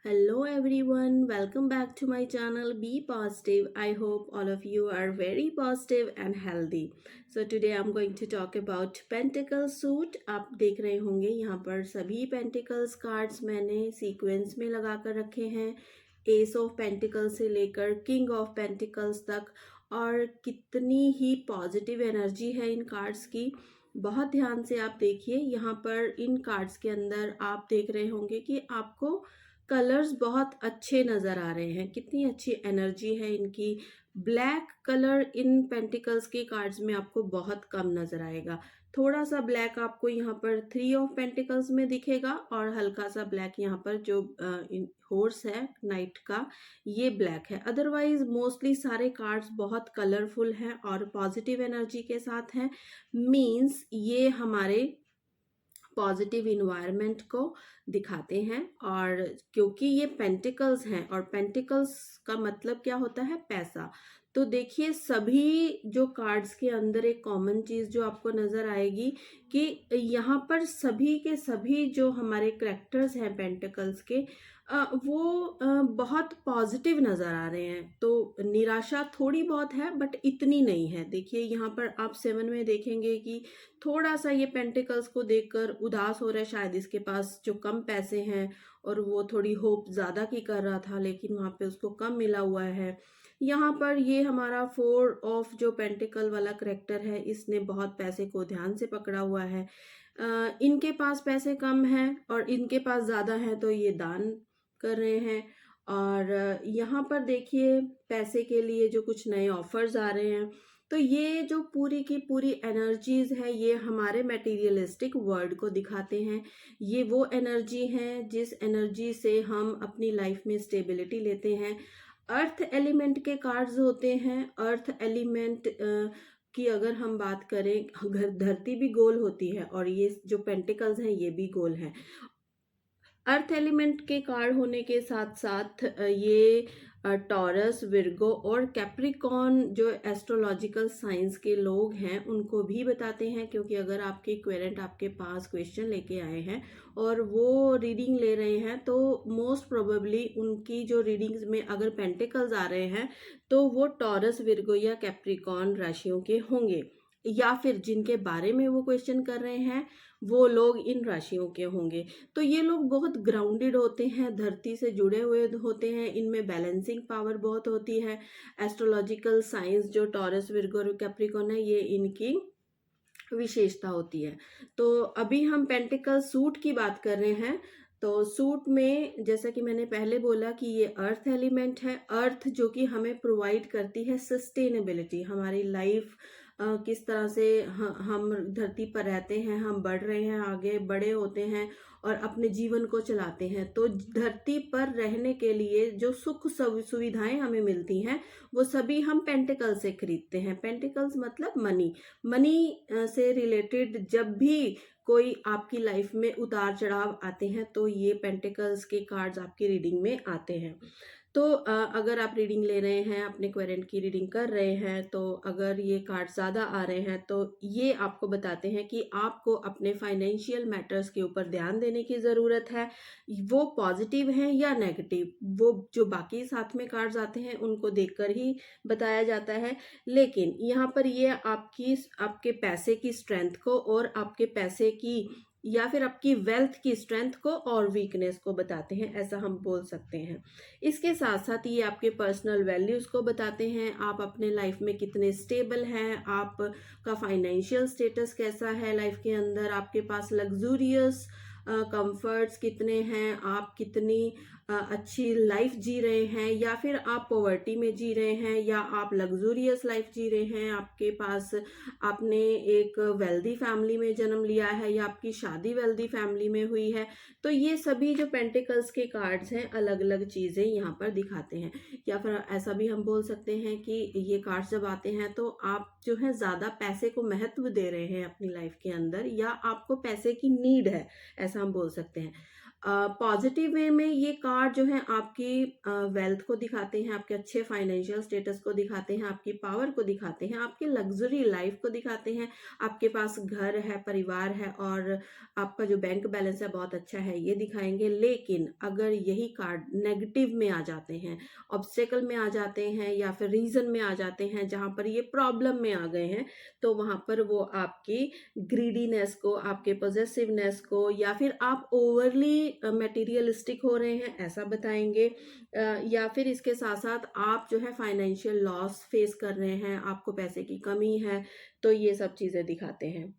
Hello everyone, welcome back to my channel Be Positive. I hope all of you are very positive and healthy. So today I'm going to talk about Pentacle suit. आप देख रहे होंगे यहाँ पर सभी Pentacles cards मैंने sequence में लगा कर रखे हैं, एस ऑफ पेंटिकल्स से लेकर किंग ऑफ पेंटिकल्स तक। और कितनी ही पॉजिटिव एनर्जी है इन कार्ड्स की, बहुत ध्यान से आप देखिए। यहाँ पर इन कार्ड्स के अंदर आप देख रहे होंगे कि आपको कलर्स बहुत अच्छे नज़र आ रहे हैं, कितनी अच्छी एनर्जी है इनकी। ब्लैक कलर इन पेंटिकल्स के कार्ड्स में आपको बहुत कम नज़र आएगा। थोड़ा सा ब्लैक आपको यहाँ पर थ्री ऑफ पेंटिकल्स में दिखेगा और हल्का सा ब्लैक यहाँ पर जो हॉर्स है नाइट का, ये ब्लैक है। अदरवाइज मोस्टली सारे कार्ड्स बहुत कलरफुल हैं और पॉजिटिव एनर्जी के साथ हैं। मीन्स ये हमारे पॉजिटिव इन्वायरमेंट को दिखाते हैं। और क्योंकि ये पेंटिकल्स हैं और पेंटिकल्स का मतलब क्या होता है, पैसा। तो देखिए सभी जो कार्ड्स के अंदर एक कॉमन चीज़ जो आपको नज़र आएगी कि यहाँ पर सभी के सभी जो हमारे करेक्टर्स हैं पेंटिकल्स के, वो बहुत पॉजिटिव नज़र आ रहे हैं। तो निराशा थोड़ी बहुत है बट इतनी नहीं है। देखिए यहाँ पर आप सेवन में देखेंगे कि थोड़ा सा ये पेंटिकल्स को देखकर उदास हो रहा है, शायद इसके पास जो कम पैसे हैं और वो थोड़ी होप ज़्यादा की कर रहा था लेकिन वहाँ पे उसको कम मिला हुआ है। यहाँ पर ये हमारा फोर ऑफ जो पेंटिकल वाला करेक्टर है, इसने बहुत पैसे को ध्यान से पकड़ा हुआ है। इनके पास पैसे कम हैं और इनके पास ज़्यादा हैं तो ये दान कर रहे हैं। और यहाँ पर देखिए पैसे के लिए जो कुछ नए ऑफर्स आ रहे हैं। तो ये जो पूरी की पूरी एनर्जीज है ये हमारे मटेरियलिस्टिक वर्ल्ड को दिखाते हैं। ये वो एनर्जी है जिस एनर्जी से हम अपनी लाइफ में स्टेबिलिटी लेते हैं। अर्थ एलिमेंट के कार्ड्स होते हैं। अर्थ एलिमेंट की अगर हम बात करें, अगर धरती भी गोल होती है और ये जो पेंटिकल्स हैं ये भी गोल हैं। अर्थ एलिमेंट के कार्ड होने के साथ साथ ये टॉरस, विर्गो और कैप्रिकॉन जो एस्ट्रोलॉजिकल साइंस के लोग हैं उनको भी बताते हैं। क्योंकि अगर आपके क्वेरेंट आपके पास क्वेश्चन लेके आए हैं और वो रीडिंग ले रहे हैं तो मोस्ट प्रोबेबली उनकी जो रीडिंग्स में अगर पेंटिकल्स आ रहे हैं तो वो टॉरस, विर्गो या कैप्रिकॉन राशियों के होंगे, या फिर जिनके बारे में वो क्वेश्चन कर रहे हैं वो लोग इन राशियों के होंगे। तो ये लोग बहुत ग्राउंडेड होते हैं, धरती से जुड़े हुए होते हैं, इनमें बैलेंसिंग पावर बहुत होती है। एस्ट्रोलॉजिकल साइंस जो टॉरस, विर्गो और कैप्रिकॉन है ये इनकी विशेषता होती है। तो अभी हम पेंटिकल सूट की बात कर रहे हैं। तो सूट में जैसा कि मैंने पहले बोला कि ये अर्थ एलिमेंट है। अर्थ जो कि हमें प्रोवाइड करती है सस्टेनेबिलिटी, हमारी लाइफ किस तरह से हम धरती पर रहते हैं, हम बढ़ रहे हैं, आगे बड़े होते हैं और अपने जीवन को चलाते हैं। तो धरती पर रहने के लिए जो सुख सुविधाएं हमें मिलती हैं वो सभी हम पेंटिकल से खरीदते हैं। पेंटिकल्स मतलब मनी। मनी से रिलेटेड जब भी कोई आपकी लाइफ में उतार चढ़ाव आते हैं तो ये पेंटिकल्स के कार्ड्स आपकी रीडिंग में आते हैं। तो अगर आप रीडिंग ले रहे हैं, अपने क्वेरेंट की रीडिंग कर रहे हैं, तो अगर ये कार्ड ज़्यादा आ रहे हैं तो ये आपको बताते हैं कि आपको अपने फाइनेंशियल मैटर्स के ऊपर ध्यान देने की ज़रूरत है। वो पॉजिटिव हैं या नेगेटिव, वो जो बाकी साथ में कार्ड्स आते हैं उनको देखकर ही बताया जाता है। लेकिन यहाँ पर ये आपके पैसे की स्ट्रेंथ को और आपके पैसे की या फिर आपकी वेल्थ की स्ट्रेंथ को और वीकनेस को बताते हैं, ऐसा हम बोल सकते हैं। इसके साथ साथ ये आपके पर्सनल वैल्यूज़ को बताते हैं, आप अपने लाइफ में कितने स्टेबल हैं, आपका फाइनेंशियल स्टेटस कैसा है लाइफ के अंदर, आपके पास लग्जूरियस कंफर्ट्स कितने हैं, आप कितनी अच्छी लाइफ जी रहे हैं, या फिर आप पॉवर्टी में जी रहे हैं या आप लग्जूरियस लाइफ जी रहे हैं। आपके पास आपने एक वेल्दी फैमिली में जन्म लिया है या आपकी शादी वेल्दी फैमिली में हुई है। तो ये सभी जो पेंटिकल्स के कार्ड्स हैं अलग अलग चीज़ें यहाँ पर दिखाते हैं। या फिर ऐसा भी हम बोल सकते हैं कि ये कार्ड्स जब आते हैं तो आप जो है ज़्यादा पैसे को महत्व दे रहे हैं अपनी लाइफ के अंदर, या आपको पैसे की नीड है, ऐसा हम बोल सकते हैं। पॉजिटिव वे में ये कार्ड जो है आपकी वेल्थ को दिखाते हैं, आपके अच्छे फाइनेंशियल स्टेटस को दिखाते हैं, आपकी पावर को दिखाते हैं, आपकी लग्जरी लाइफ को दिखाते हैं, आपके पास घर है, परिवार है और आपका जो बैंक बैलेंस है बहुत अच्छा है, ये दिखाएंगे। लेकिन अगर यही कार्ड नेगेटिव में आ जाते हैं, ऑब्स्टेकल में आ जाते हैं या फिर रीजन में आ जाते हैं जहां पर ये प्रॉब्लम में आ गए हैं, तो वहां पर वो आपकी ग्रीडीनेस को, आपके पॉजेसिवनेस को, या फिर आप ओवरली मटेरियलिस्टिक हो रहे हैं ऐसा बताएंगे, या फिर इसके साथ साथ आप जो है फाइनेंशियल लॉस फेस कर रहे हैं, आपको पैसे की कमी है, तो ये सब चीजें दिखाते हैं।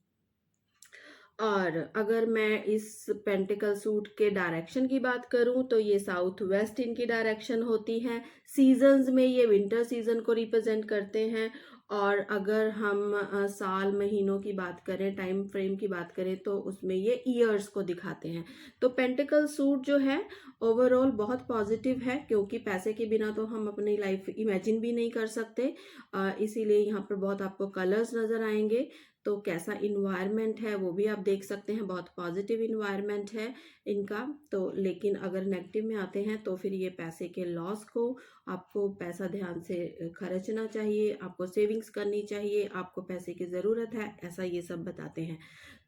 और अगर मैं इस पेंटिकल सूट के डायरेक्शन की बात करूं तो ये साउथ वेस्ट इनकी डायरेक्शन होती है। सीजन्स में ये विंटर सीजन को रिप्रेजेंट करते हैं। और अगर हम साल महीनों की बात करें, टाइम फ्रेम की बात करें, तो उसमें ये ईयर्स को दिखाते हैं। तो पेंटिकल सूट जो है ओवरऑल बहुत पॉजिटिव है, क्योंकि पैसे के बिना तो हम अपनी लाइफ इमेजिन भी नहीं कर सकते। इसीलिए यहाँ पर बहुत आपको कलर्स नजर आएंगे। तो कैसा इन्वायरमेंट है वो भी आप देख सकते हैं, बहुत पॉजिटिव इन्वायरमेंट है इनका। तो लेकिन अगर नेगेटिव में आते हैं तो फिर ये पैसे के लॉस को, आपको पैसा ध्यान से खर्चना चाहिए, आपको सेविंग्स करनी चाहिए, आपको पैसे की ज़रूरत है, ऐसा ये सब बताते हैं।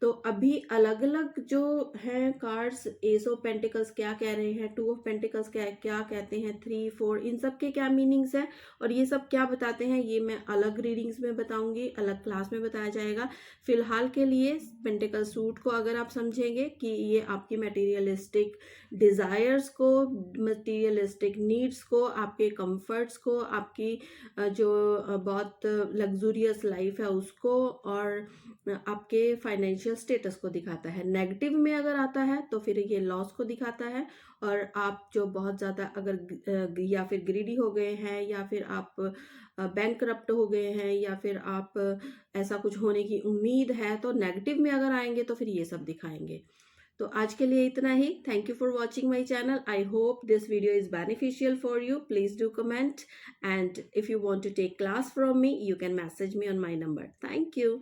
तो अभी अलग अलग जो हैं कार्ड्स, एस ऑफ पेंटिकल्स क्या कह रहे हैं, टू ऑफ पेंटिकल्स क्या क्या कहते हैं, 3 4, इन सब के क्या मीनिंग्स हैं और ये सब क्या बताते हैं, ये मैं अलग रीडिंग्स में बताऊंगी, अलग क्लास में बताया जाएगा। फिलहाल के लिए पेंटिकल सूट को अगर आप समझेंगे कि ये आपकी मटेरियलिस्टिक डिज़ायर्स को, मटेरियलिस्टिक नीड्स को, आपके कंफर्ट्स को, आपकी जो बहुत लग्जूरियस लाइफ है उसको, और आपके फाइनेंशियल स्टेटस को दिखाता है। नेगेटिव में अगर आता है तो फिर ये लॉस को दिखाता है, और आप जो बहुत ज़्यादा अगर या फिर ग्रीडी हो गए हैं, या फिर आप बैंक करप्ट हो गए हैं, या फिर आप ऐसा कुछ होने की उम्मीद है, तो नेगेटिव में अगर आएंगे तो फिर ये सब दिखाएंगे। तो आज के लिए इतना ही। Thank you for watching my channel. I hope this video is beneficial for you. Please do comment, and if you want to take class from me, you can message me on my number. Thank you.